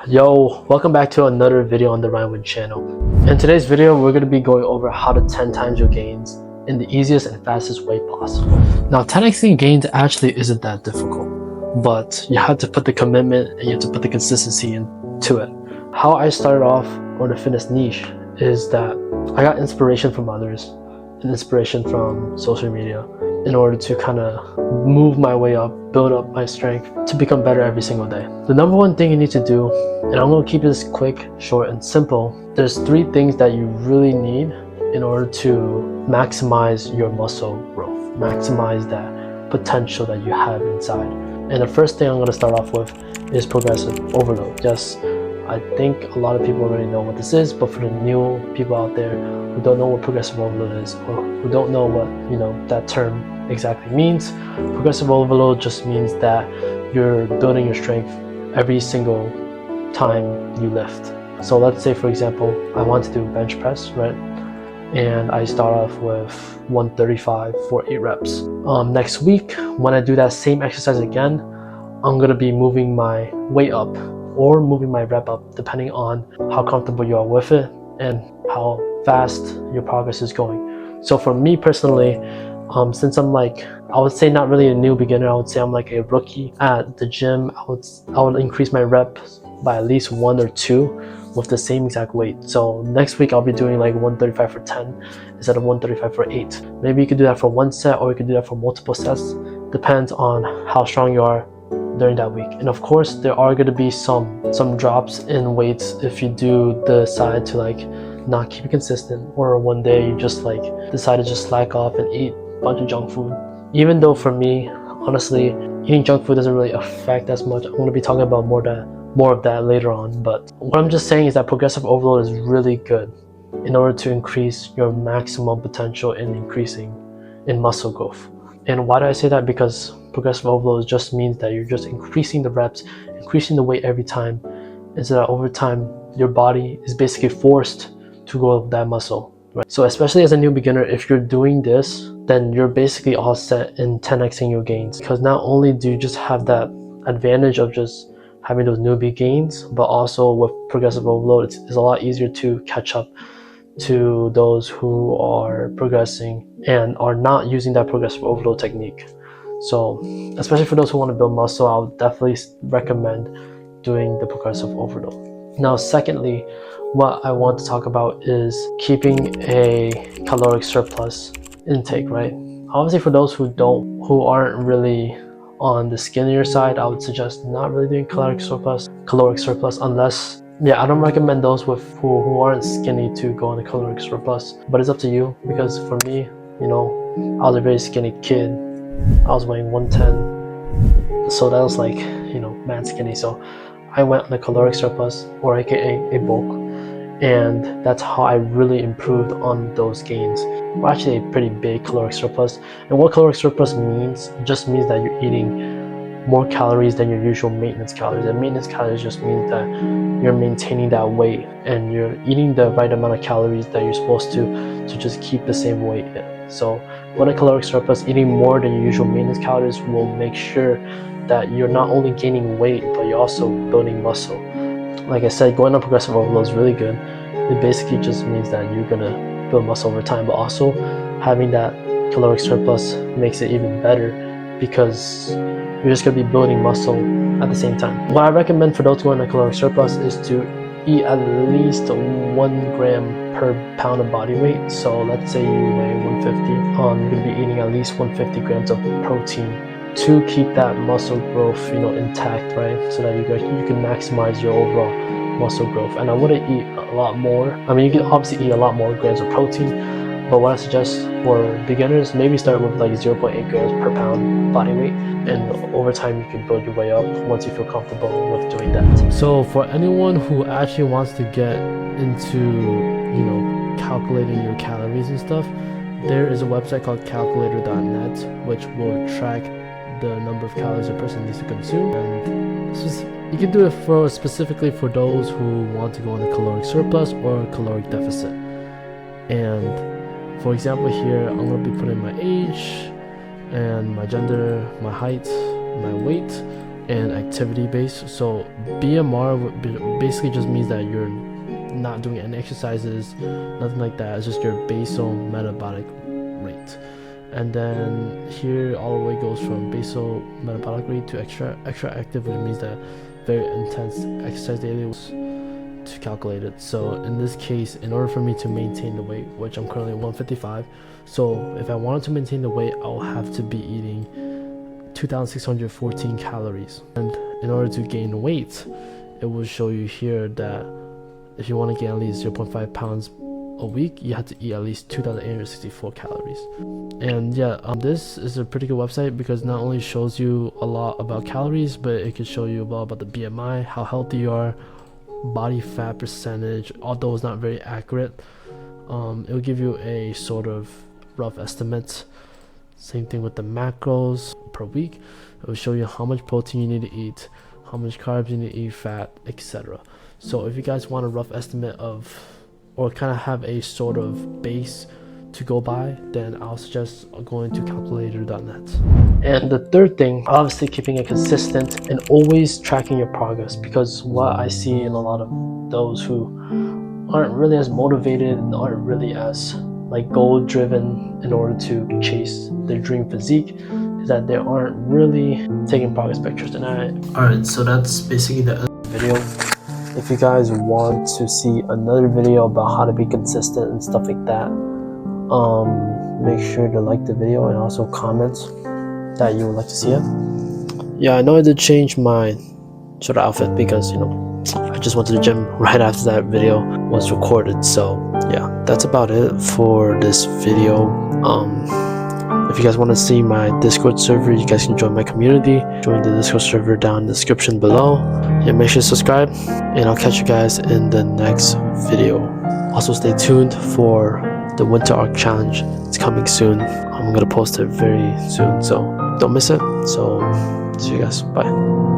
Yo, welcome back to another video on the Ryanwood channel. In today's video, we're going to be going over how to 10 times your gains in the easiest and fastest way possible. Now, 10xing gains actually isn't that difficult, but you have to put the commitment and you have to put the consistency into it. How I started off on the fitness niche is that I got inspiration from others and inspiration from social media in order to kind of move my way up, build up my strength to become better every single day. The number one thing you need to do, and I'm going to keep this quick, short, and simple, there's 3 things that you really need in order to maximize your muscle growth, maximize that potential that you have inside. And the first thing I'm going to start off with is progressive overload. Yes, I think a lot of people already know what this is, but for the new people out there who don't know what progressive overload is, or who don't know what that term exactly means, progressive overload just means that you're building your strength every single time you lift. So let's say, for example, I want to do bench press, right? And I start off with 135 for 8 reps. Next week, when I do that same exercise again, I'm gonna be moving my weight up or moving my rep up, depending on how comfortable you are with it and how fast your progress is going. So for me personally, since I'm I would say not really a new beginner, I would say I'm like a rookie at the gym, I would increase my reps by at least 1 or 2 with the same exact weight. So next week I'll be doing like 135 for 10 instead of 135 for 8. Maybe you could do that for 1 set, or you could do that for multiple sets. Depends on how strong you are during that week. And of course there are going to be some drops in weights if you do decide to not keep it consistent, or one day you just decide to just slack off and eat a bunch of junk food. Even though for me, honestly, eating junk food doesn't really affect as much. I'm going to be talking about more of that later on. But what I'm just saying is that progressive overload is really good in order to increase your maximum potential in increasing in muscle growth. And why do I say that? Because progressive overload just means that you're just increasing the reps, increasing the weight every time, and so that over time your body is basically forced to grow that muscle, right? So especially as a new beginner, if you're doing this, then you're basically all set in 10xing your gains, because not only do you just have that advantage of just having those newbie gains, but also with progressive overload, it's a lot easier to catch up to those who are progressing and are not using that progressive overload technique. So especially for those who want to build muscle, I would definitely recommend doing the progressive overload. Now secondly, what I want to talk about is keeping a caloric surplus intake, right? Obviously for those who aren't really on the skinnier side, I would suggest not really doing caloric surplus unless, I don't recommend those who aren't skinny to go on the caloric surplus, but it's up to you. Because for me, I was a very skinny kid. I was weighing 110, so that was mad skinny. So I went on a caloric surplus, or aka a bulk, and that's how I really improved on those gains. Well, actually a pretty big caloric surplus. And what caloric surplus means, just means that you're eating more calories than your usual maintenance calories. And maintenance calories just means that you're maintaining that weight and you're eating the right amount of calories that you're supposed to just keep the same weight. So when a caloric surplus, eating more than your usual maintenance calories will make sure that you're not only gaining weight, but you're also building muscle. Like I said, going on progressive overload is really good. It basically just means that you're gonna build muscle over time, but also having that caloric surplus makes it even better, because you're just gonna be building muscle at the same time. What I recommend for those going on a caloric surplus is to eat at least 1 gram per pound of body weight. So let's say you weigh 150, you're gonna be eating at least 150 grams of protein to keep that muscle growth intact, right? So that you can maximize your overall muscle growth. And I wouldn't eat a lot more. I mean, you can obviously eat a lot more grams of protein, but what I suggest for beginners, maybe start with 0.8 grams per pound body weight, and over time you can build your way up once you feel comfortable with doing that. So for anyone who actually wants to get into calculating your calories and stuff, there is a website called calculator.net which will track the number of calories a person needs to consume. And you can do it specifically for those who want to go on a caloric surplus or a caloric deficit. And for example, here I'm going to be putting my age and my gender, my height, my weight, and activity based. So BMR basically just means that you're not doing any exercises, nothing like that. It's just your basal metabolic rate. And then here all the way goes from basal metabolic rate to extra active, which means that very intense exercise daily to calculate it. So in this case, in order for me to maintain the weight, which I'm currently 155, so if I wanted to maintain the weight, I'll have to be eating 2,614 calories. And in order to gain weight, it will show you here that if you want to gain at least 0.5 pounds a week, you have to eat at least 2,864 calories. And yeah, this is a pretty good website because not only shows you a lot about calories, but it can show you a lot about the BMI, how healthy you are, body fat percentage. Although it's not very accurate, it will give you a sort of rough estimate. Same thing with the macros per week. It will show you how much protein you need to eat, how much carbs you need to eat, fat, etc. So if you guys want a rough estimate of, or kind of have a sort of base to go by, then I'll suggest going to calculator.net. And the third thing, obviously keeping it consistent and always tracking your progress, because what I see in a lot of those who aren't really as motivated and aren't really as like goal driven in order to chase their dream physique is that they aren't really taking progress pictures. And alright, so that's basically the end of the video. If you guys want to see another video about how to be consistent and stuff like that, make sure to like the video and also comment that you would like to see it. Yeah, I know I did change my sort of outfit because, you know, I just went to the gym right after that video was recorded. So yeah, that's about it for this video. If you guys want to see my Discord server, you guys can join my community. Join the Discord server down in the description below. Yeah, make sure to subscribe, and I'll catch you guys in the next video. Also stay tuned for the Winter Arc Challenge. It's coming soon. I'm gonna post it very soon, so don't miss it. So see you guys. Bye.